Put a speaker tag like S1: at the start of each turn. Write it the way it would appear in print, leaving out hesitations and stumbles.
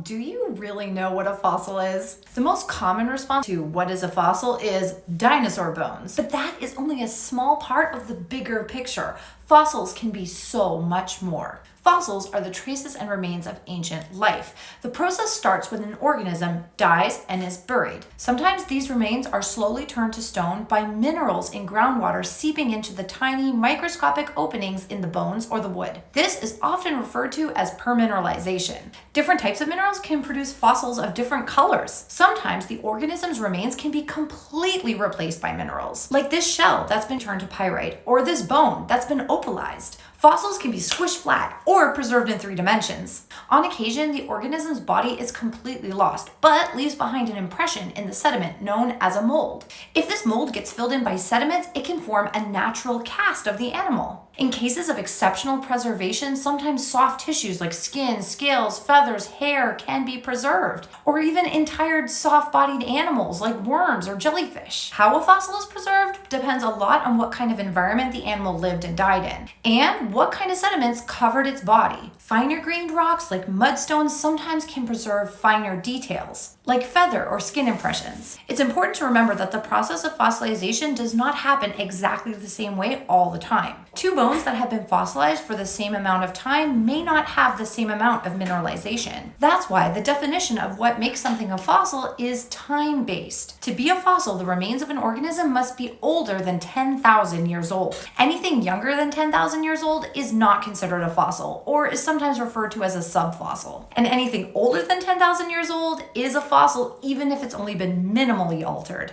S1: Do you really know what a fossil is? The most common response to what is a fossil is dinosaur bones. But that is only a small part of the bigger picture. Fossils can be so much more. Fossils are the traces and remains of ancient life. The process starts when an organism dies and is buried. Sometimes these remains are slowly turned to stone by minerals in groundwater seeping into the tiny microscopic openings in the bones or the wood. This is often referred to as permineralization. Different types of minerals can produce fossils of different colors. Sometimes the organism's remains can be completely replaced by minerals, like this shell that's been turned to pyrite, or this bone that's been opalized. Fossils can be squished flat or preserved in 3 dimensions. On occasion, the organism's body is completely lost, but leaves behind an impression in the sediment known as a mold. If this mold gets filled in by sediments, it can form a natural cast of the animal. In cases of exceptional preservation, sometimes soft tissues like skin, scales, feathers, hair can be preserved, or even entire soft-bodied animals like worms or jellyfish. How a fossil is preserved depends a lot on what kind of environment the animal lived and died in, and what kind of sediments covered its body. Finer grained rocks like mudstones sometimes can preserve finer details, like feather or skin impressions. It's important to remember that the process of fossilization does not happen exactly the same way all the time. 2 bones that have been fossilized for the same amount of time may not have the same amount of mineralization. That's why the definition of what makes something a fossil is time-based. To be a fossil, the remains of an organism must be older than 10,000 years old. Anything younger than 10,000 years old is not considered a fossil, or is sometimes referred to as a subfossil. And anything older than 10,000 years old is a fossil even if it's only been minimally altered.